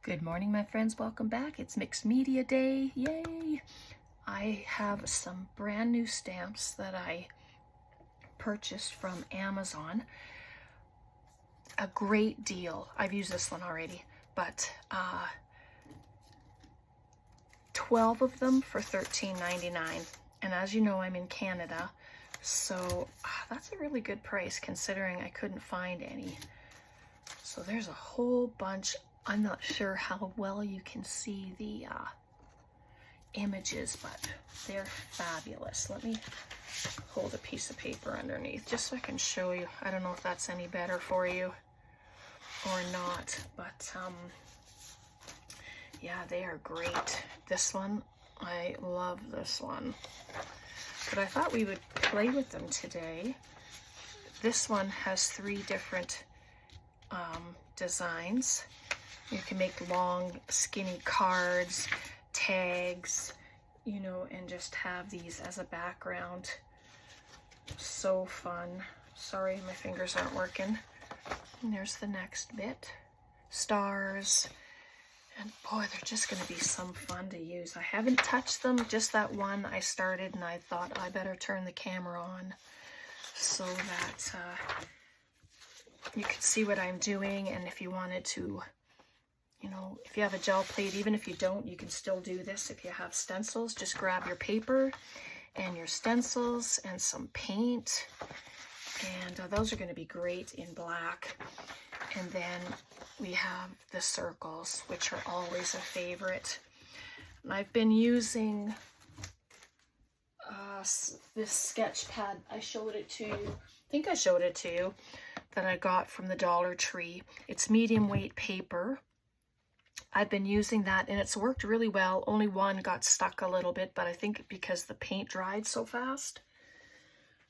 Good morning, my friends. Welcome back. It's Mixed Media Day. Yay! I have some brand new stamps that I purchased from Amazon. A great deal. I've used this one already, but 12 of them for $13.99. And as you know, I'm in Canada, so that's a really good price considering I couldn't find any. So there's a whole bunch. I'm not sure how well you can see the images, but they're fabulous. Let me hold a piece of paper underneath just so I can show you. I don't know if that's any better for you or not, but yeah, they are great. This one, I love this one. But I thought we would play with them today. This one has 3 different designs. You can make long, skinny cards, tags, you know, and just have these as a background. So fun. Sorry, my fingers aren't working. And there's the next bit. Stars. And boy, they're just going to be some fun to use. I haven't touched them, just that one I started, and I thought I better turn the camera on so that you can see what I'm doing. And if you wanted to, you know, if you have a gel plate, even if you don't, you can still do this. If you have stencils, just grab your paper and your stencils and some paint. And those are going to be great in black. And then we have the circles, which are always a favorite. And I've been using this sketch pad. I showed it to you. I think I showed it to you, that I got from the Dollar Tree. It's medium weight paper. I've been using that and it's worked really well. Only one got stuck a little bit, but I think because the paint dried so fast.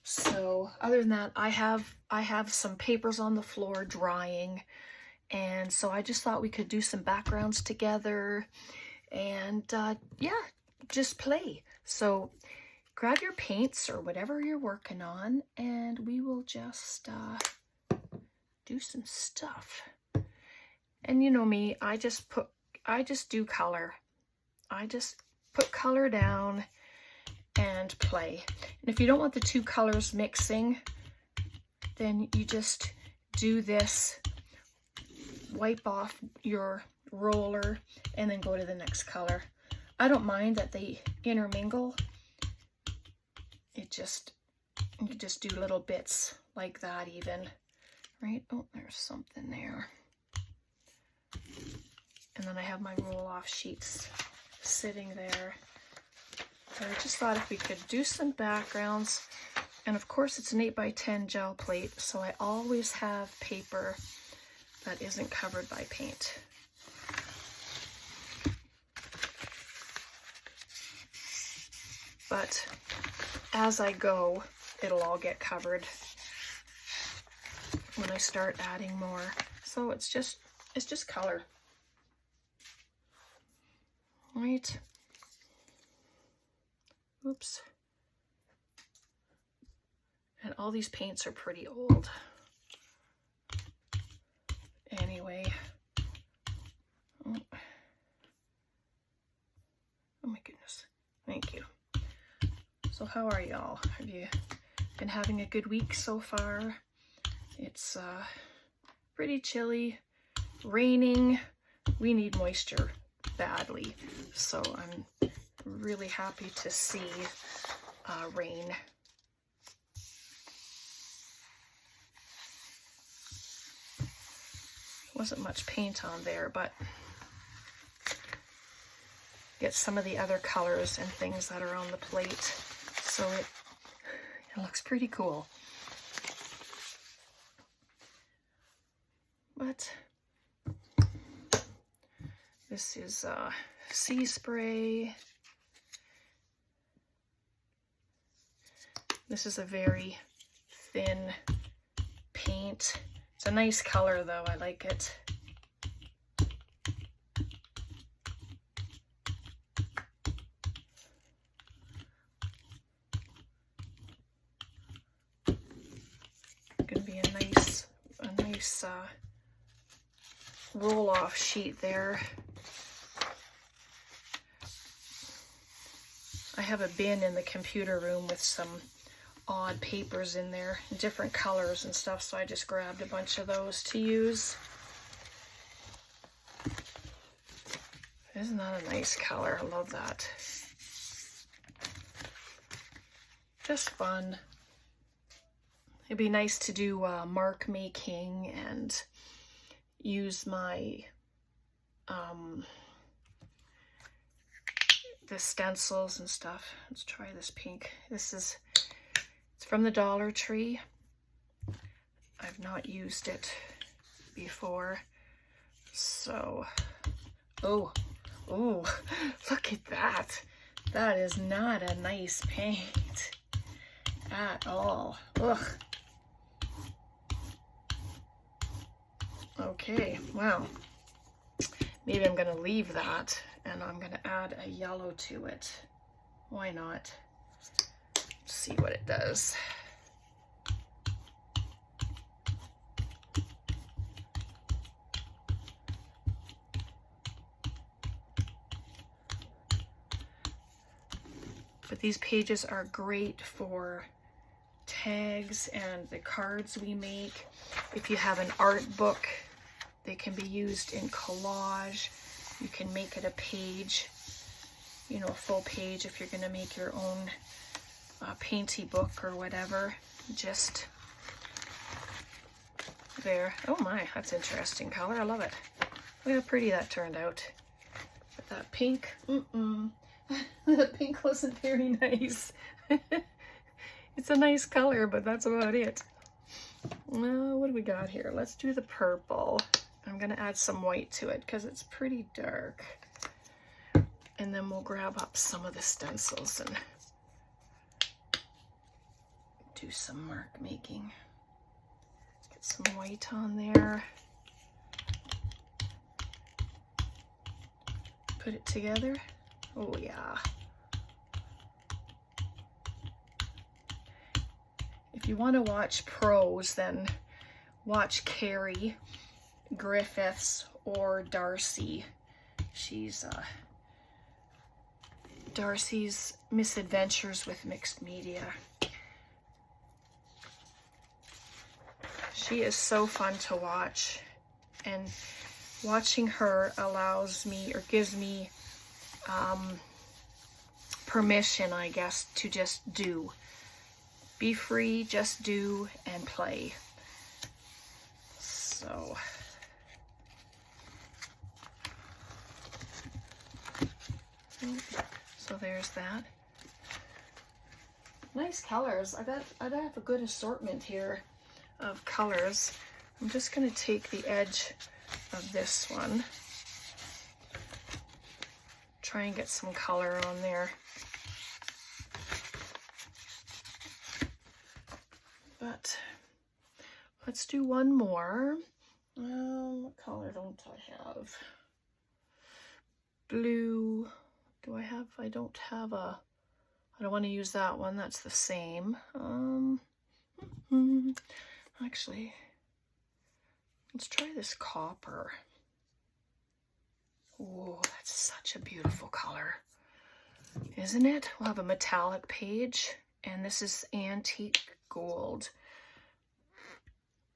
So other than that, I have some papers on the floor drying, and so I just thought we could do some backgrounds together and yeah, just play. So grab your paints or whatever you're working on and we will just do some stuff. And you know me, I just do color. I just put color down and play. And if you don't want the 2 colors mixing, then you just do this, wipe off your roller, and then go to the next color. I don't mind that they intermingle. You just do little bits like that even, right? Oh, there's something there. And then I have my roll-off sheets sitting there. And I just thought if we could do some backgrounds, and of course it's an 8x10 gel plate, so I always have paper that isn't covered by paint. But as I go, it'll all get covered when I start adding more. So it's just color. Right. Oops. And all these paints are pretty old. Anyway. Oh my goodness. Thank you. So how are y'all? Have you been having a good week so far? It's pretty chilly, raining. We need moisture badly, so I'm really happy to see rain. Wasn't much paint on there, but get some of the other colors and things that are on the plate, so it looks pretty cool. But this is sea spray. This is a very thin paint. It's a nice color though, I like it. Gonna be a nice roll-off sheet there. I have a bin in the computer room with some odd papers in there, different colors and stuff, so I just grabbed a bunch of those to use. Isn't that a nice color? I love that. Just fun. It'd be nice to do mark making and use my the stencils and stuff. Let's try this pink. It's from the Dollar Tree. I've not used it before. So, oh, look at that. That is not a nice paint at all. Ugh. Okay, well, maybe I'm gonna leave that and I'm gonna add a yellow to it. Why not? See what it does. But these pages are great for tags and the cards we make. If you have an art book, they can be used in collage. You can make it a page, you know, a full page if you're going to make your own painty book or whatever. Just there. Oh my, that's interesting color. I love it. Look how pretty that turned out. But that pink, that pink wasn't very nice. It's a nice color, but that's about it. What do we got here? Let's do the purple. I'm going to add some white to it because it's pretty dark. And then we'll grab up some of the stencils and do some mark making. Get some white on there. Put it together. Oh yeah. If you want to watch pros, then watch Carrie Griffiths or Darcy. She's Darcy's Misadventures with Mixed Media. She is so fun to watch, and watching her allows me, or gives me permission, I guess, to just do. Be free, just do and play. So there's that. Nice colors. I have a good assortment here of colors. I'm just going to take the edge of this one. Try and get some color on there. But let's do one more. What color don't I have? Blue. Do I have? I don't have a. I don't want to use that one. That's the same. Actually, let's try this copper. Oh, that's such a beautiful color, isn't it? We'll have a metallic page, and this is antique gold.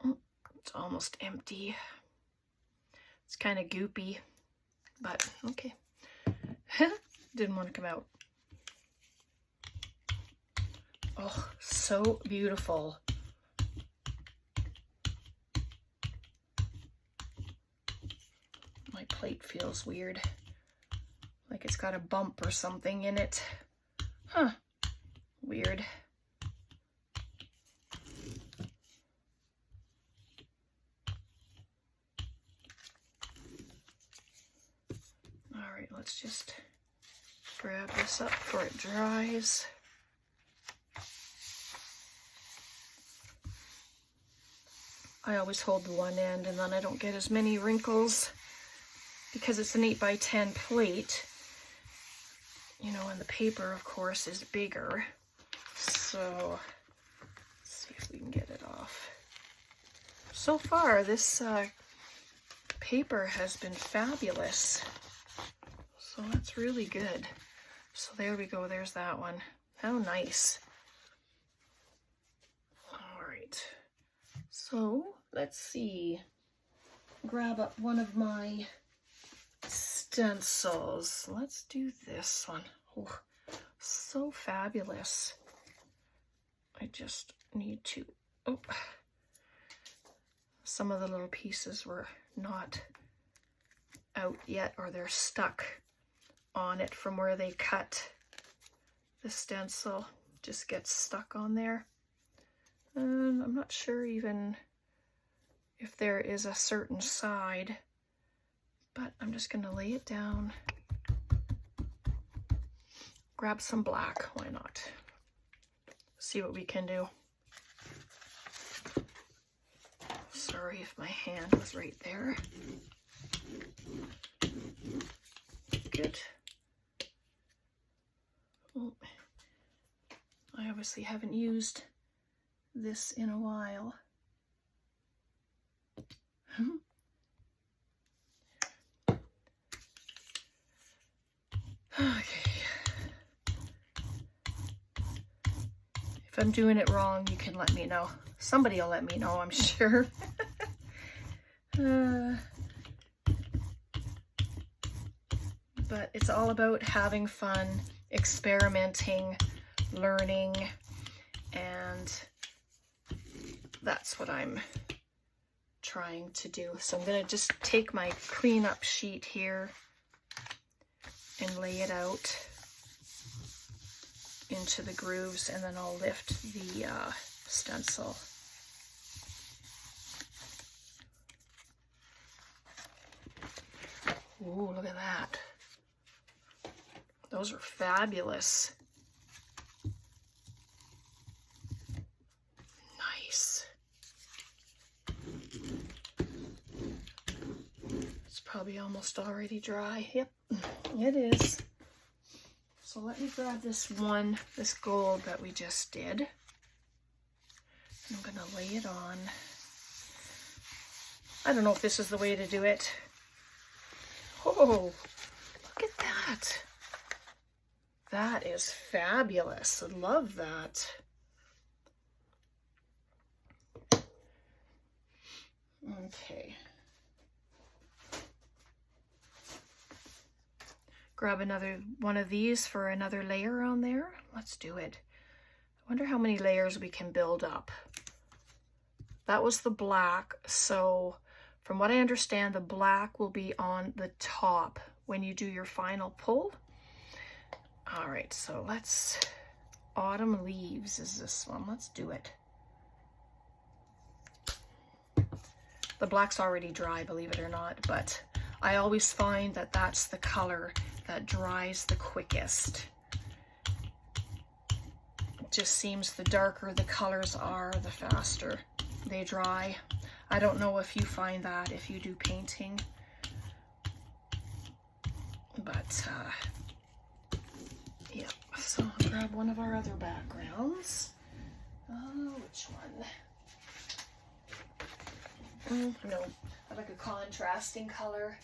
It's almost empty. It's kind of goopy, but okay. Didn't want to come out. Oh, so beautiful. My plate feels weird. Like it's got a bump or something in it. Huh. Weird. Alright, let's just grab this up before it dries. I always hold the one end and then I don't get as many wrinkles because it's an 8 by 10 plate, you know, and the paper of course is bigger. So let's see if we can get it off. So far this paper has been fabulous, so that's really good. So there we go, there's that one. How nice. All right, so let's see. Grab up one of my stencils. Let's do this one. Oh, so fabulous. I just need to, oh, some of the little pieces were not out yet, or they're stuck on it from where they cut the stencil. Just gets stuck on there. And I'm not sure even if there is a certain side, but I'm just going to lay it down. Grab some black, why not? See what we can do. Sorry if my hand was right there. Good. Oh, I obviously haven't used this in a while. Okay. If I'm doing it wrong, you can let me know. Somebody will let me know, I'm sure. But it's all about having fun, experimenting, learning, and that's what I'm trying to do. So I'm going to just take my cleanup sheet here and lay it out into the grooves, and then I'll lift the stencil. Ooh, look at that. Those are fabulous. Nice. It's probably almost already dry. Yep, it is. So let me grab this one, this gold that we just did. I'm gonna lay it on. I don't know if this is the way to do it. Oh, look at that. That is fabulous. I love that. Okay. Grab another one of these for another layer on there. Let's do it. I wonder how many layers we can build up. That was the black, so from what I understand, the black will be on the top when you do your final pull. All right, so let's, Autumn Leaves is this one. Let's do it. The black's already dry, believe it or not, but I always find that that's the color that dries the quickest. It just seems the darker the colors are, the faster they dry. I don't know if you find that if you do painting, but yeah. So I'll grab one of our other backgrounds. Oh, which one? No, I like a contrasting color.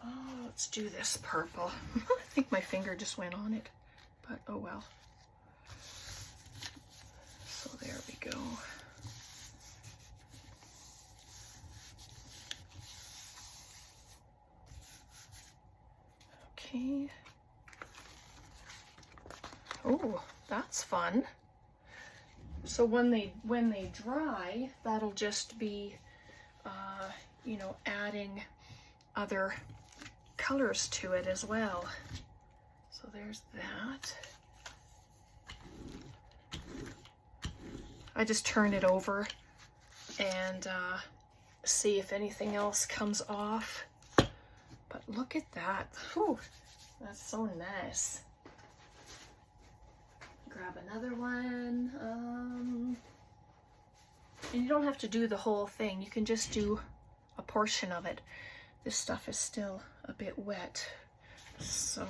Oh, let's do this purple. I think my finger just went on it, but oh well. So there we go. Okay. Oh, that's fun. So when they dry, that'll just be, you know, adding other colors to it as well. So there's that. I just turn it over and see if anything else comes off. But look at that. Whew, that's so nice. Grab another one. And you don't have to do the whole thing. You can just do a portion of it. This stuff is still a bit wet, so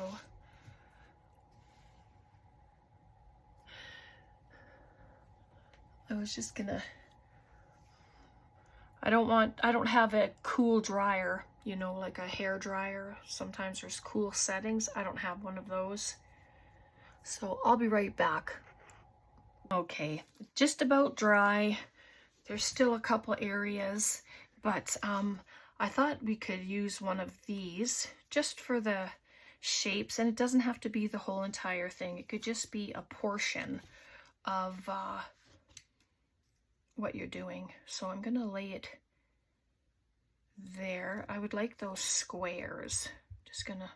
I was just gonna, I don't have a cool dryer you know, like a hair dryer. Sometimes there's cool settings. I don't have one of those. So I'll be right back. Okay, just about dry. There's still a couple areas, but I thought we could use one of these just for the shapes, and it doesn't have to be the whole entire thing. It could just be a portion of what you're doing. So I'm gonna lay it there. I would like those squares. Just gonna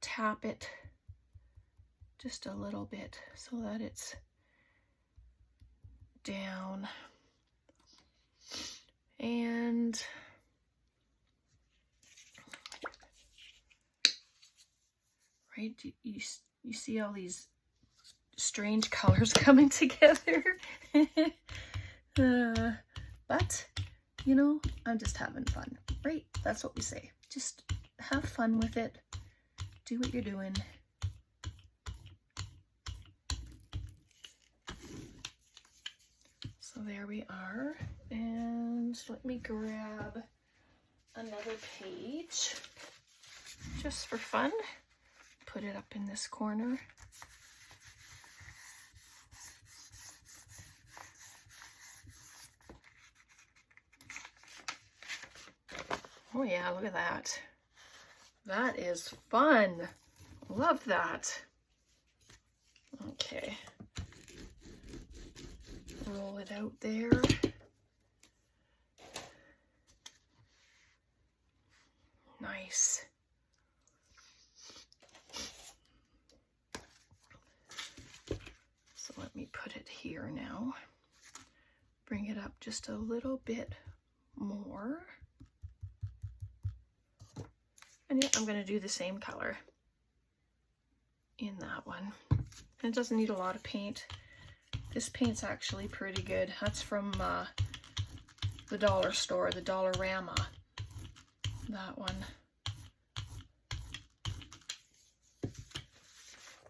tap it just a little bit so that it's down. And right, you see all these strange colors coming together. But you know, I'm just having fun, right? That's what we say. Just have fun with it. Do what you're doing. So there we are. And let me grab another page just for fun. Put it up in this corner. Oh yeah, look at that. That is fun. Love that. Okay. Roll it out there. Nice. So let me put it here now. Bring it up just a little bit more. And yeah, I'm going to do the same color in that one. And it doesn't need a lot of paint. This paint's actually pretty good. That's from the dollar store, the Dollarama. That one.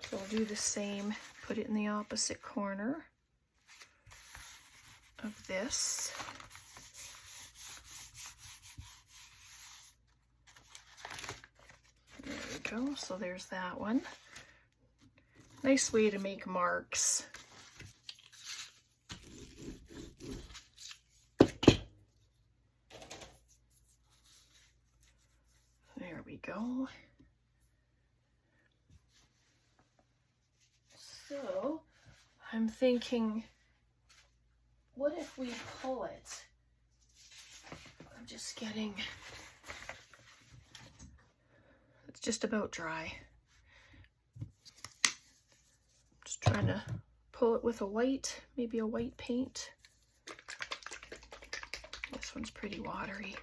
So we'll do the same. Put it in the opposite corner of this. There we go. So there's that one. Nice way to make marks. There we go. So I'm thinking, what if we pull it? I'm just getting, it's just about dry. Just trying to pull it with a white, maybe a white paint. This one's pretty watery.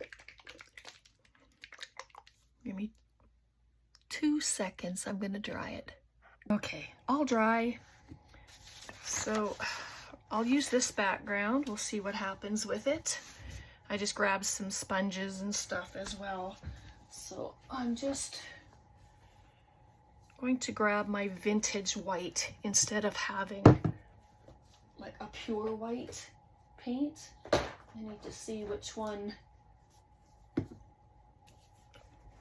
Give me 2 seconds, I'm gonna dry it. Okay, all dry. So I'll use this background. We'll see what happens with it. I just grabbed some sponges and stuff as well. So I'm just going to grab my vintage white instead of having like a pure white paint. I need to see which one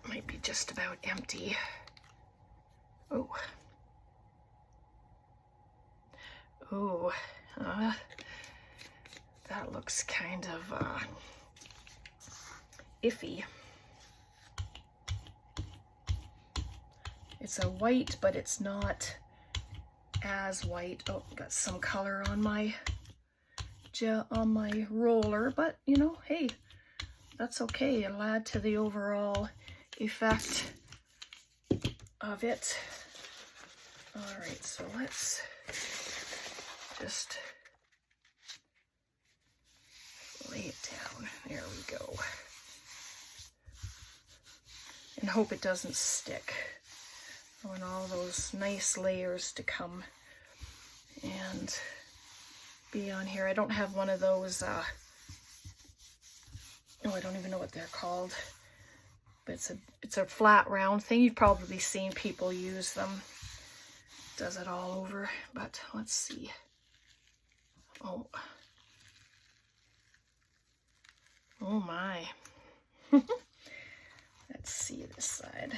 might be just about empty. Oh. Oh, that looks kind of iffy. It's a white, but it's not as white. Oh, got some color on my roller, but you know, hey, that's okay. It'll add to the overall effect of it. All right, so let's just lay it down. There we go. And hope it doesn't stick. I want all those nice layers to come and be on here. I don't have one of those, oh, I don't even know what they're called. But it's a flat round thing. You've probably seen people use them. Does it all over, but let's see. Oh my. Let's see this side.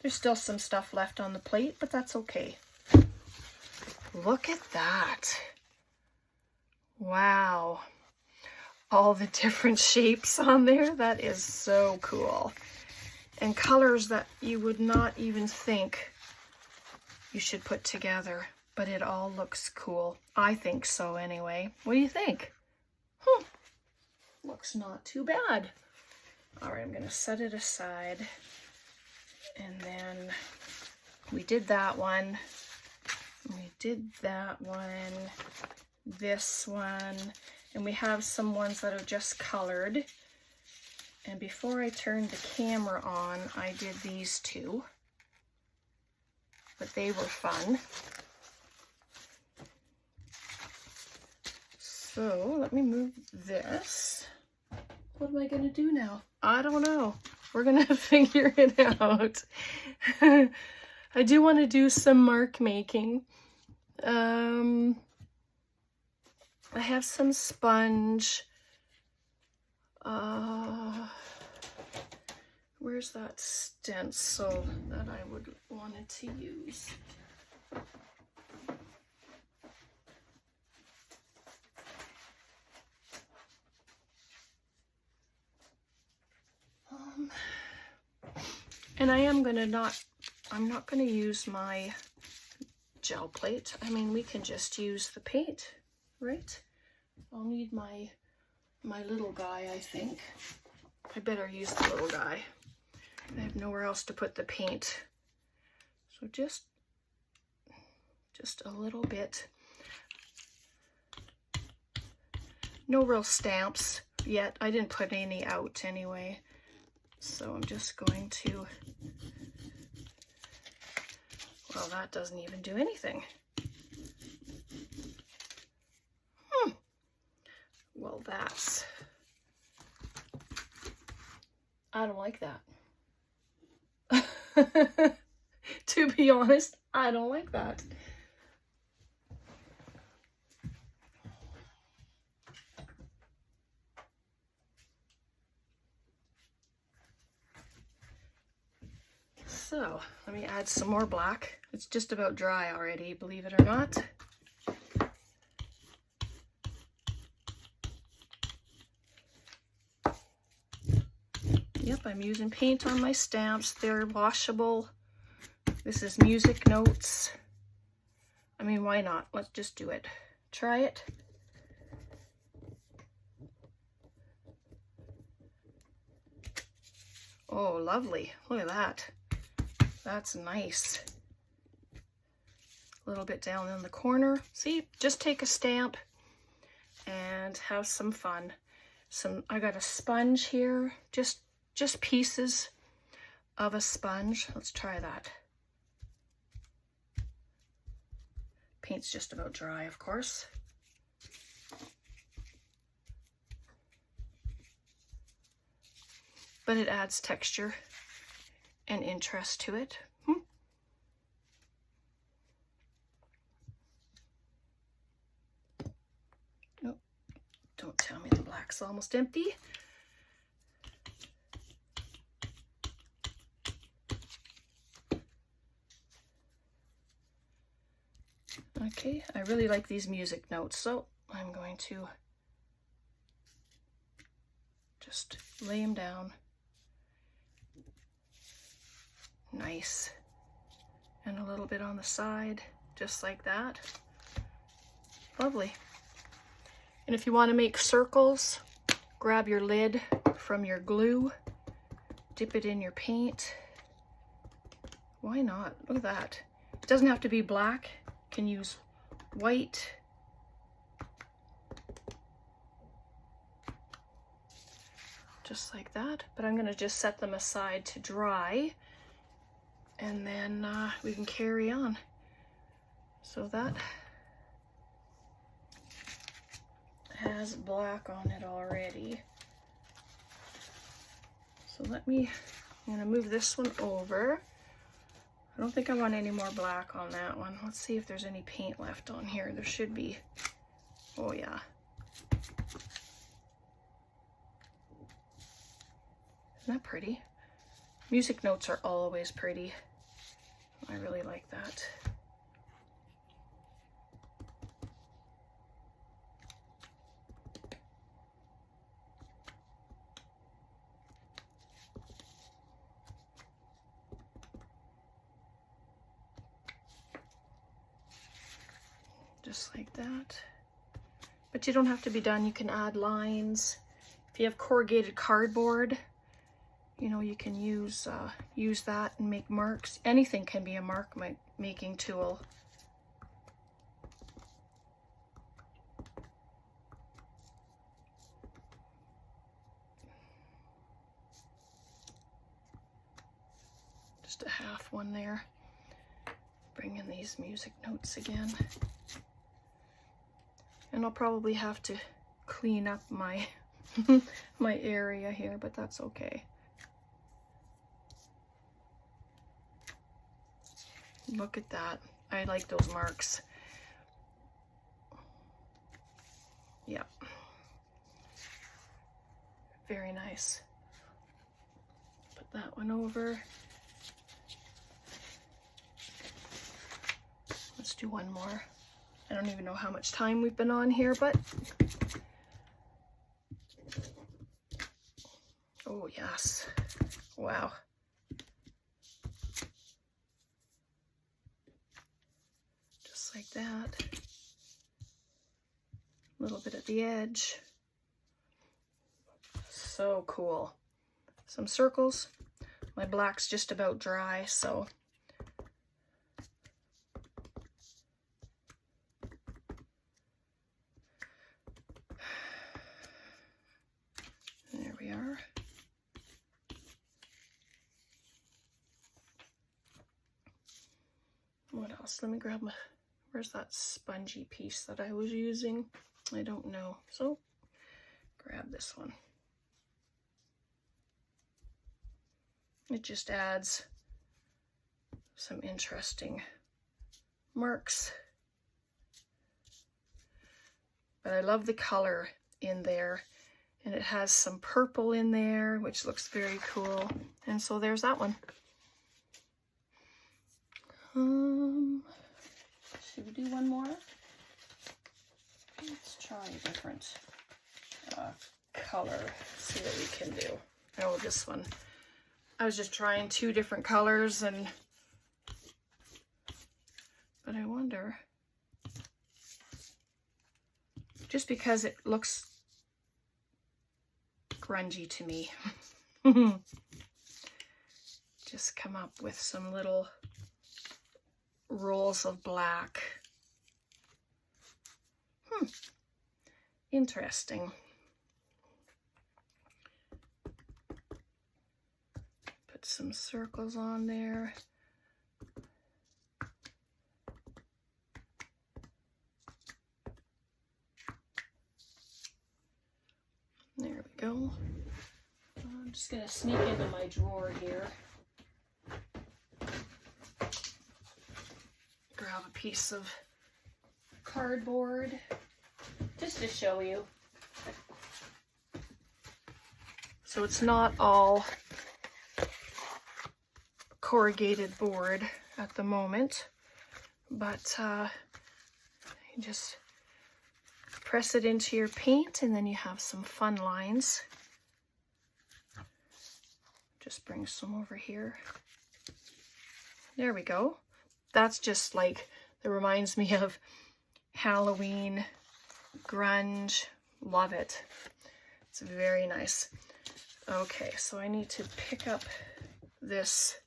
There's still some stuff left on the plate, but that's okay. Look at that. Wow. All the different shapes on there. That is so cool. And colors that you would not even think you should put together. But it all looks cool. I think so anyway. What do you think? Looks not too bad. All right, I'm going to set it aside. And then we did that one. We did that one. This one. And we have some ones that are just colored. And before I turned the camera on, I did these two. But they were fun. So let me move this. What am I going to do now? I don't know. We're going to figure it out. I do want to do some mark making. I have some sponge. Where's that stencil that I would wanted to use? And I'm not gonna use my gel plate. I mean, we can just use the paint, right? I'll need my little guy, I think. I better use the little guy. I have nowhere else to put the paint. So just a little bit. No real stamps yet. I didn't put any out anyway. So I'm just going to, well, that doesn't even do anything. Well, I don't like that. To be honest, I don't like that. So let me add some more black. It's just about dry already, believe it or not. Yep, I'm using paint on my stamps. They're washable. This is music notes. I mean, why not? Let's just do it. Try it. Oh, lovely. Look at that. That's nice. A little bit down in the corner. See, just take a stamp and have some fun. I got a sponge here, just pieces of a sponge. Let's try that. Paint's just about dry, of course. But it adds texture and interest to it. Oh, don't tell me the black's almost empty. Okay, I really like these music notes, so I'm going to just lay them down. Nice. And a little bit on the side, just like that. Lovely. And if you want to make circles, grab your lid from your glue, dip it in your paint. Why not? Look at that. It doesn't have to be black. You can use white. Just like that. But I'm going to just set them aside to dry. And then we can carry on. So that has black on it already. So I'm going to move this one over. I don't think I want any more black on that one. Let's see if there's any paint left on here. There should be. Oh yeah. Isn't that pretty? Music notes are always pretty. I really like that. Just like that. But you don't have to be done. You can add lines. If you have corrugated cardboard, you know, you can use that and make marks. Anything can be a mark making tool. Just a half one there. Bring in these music notes again. And I'll probably have to clean up my my area here, but that's okay. Look at that. I like those marks. Yeah. Very nice. Put that one over. Let's do one more. I don't even know how much time we've been on here, but oh yes. Wow. Just like that. A little bit at the edge. So cool. Some circles. My black's just about dry, so there we are. What else? Let me grab my, where's that spongy piece that I was using? I don't know. So grab this one. It just adds some interesting marks. But I love the color in there. And it has some purple in there, which looks very cool. And so there's that one. Should we do one more? Let's try a different color. See what we can do. Oh, this one. I was just trying two different colors, but I wonder, just because it looks grungy to me, just come up with some little rolls of black. Interesting. Put some circles on there. There we go. I'm just going to sneak into my drawer here. Grab a piece of cardboard just to show you. So it's not all corrugated board at the moment, but you just press it into your paint and then you have some fun lines. Just bring some over here. There we go. That's just like, it reminds me of Halloween, grunge. Love it. It's very nice. Okay, so I need to pick up this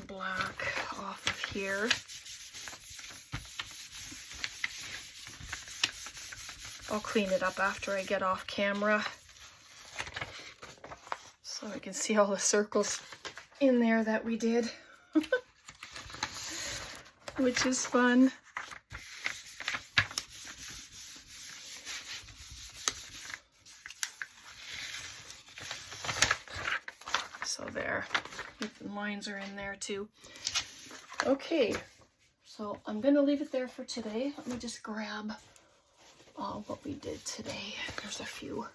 black off of here. I'll clean it up after I get off camera so I can see all the circles in there that we did, which is fun. So there, the lines are in there too. Okay, so I'm gonna leave it there for today. Let me just grab what we did today. There's a few.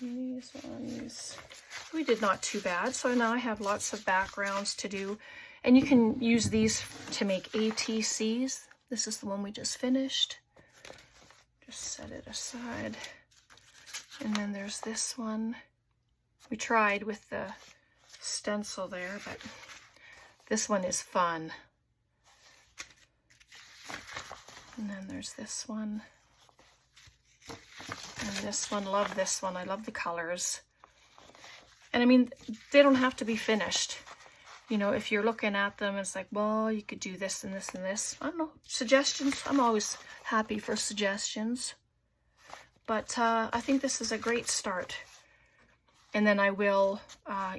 These ones, we did not too bad. So now I have lots of backgrounds to do. And you can use these to make ATCs. This is the one we just finished. Just set it aside. And then there's this one. We tried with the stencil there, but this one is fun. And then there's this one. And this one, love this one. I love the colors. And I mean, they don't have to be finished. You know, if you're looking at them, it's like, well, you could do this and this and this. I don't know, suggestions. I'm always happy for suggestions. But I think this is a great start. And then I will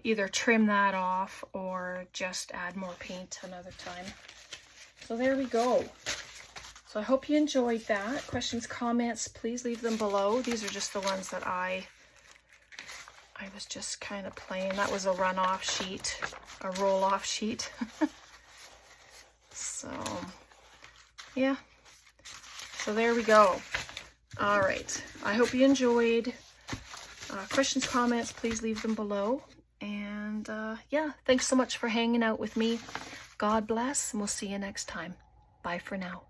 either trim that off or just add more paint another time. So there we go. So I hope you enjoyed that. Questions, comments, please leave them below. These are just the ones that I was just kind of playing. That was a runoff sheet, a roll-off sheet. So, yeah. So there we go. All right. I hope you enjoyed. Questions, comments, please leave them below. And yeah, thanks so much for hanging out with me. God bless, and we'll see you next time. Bye for now.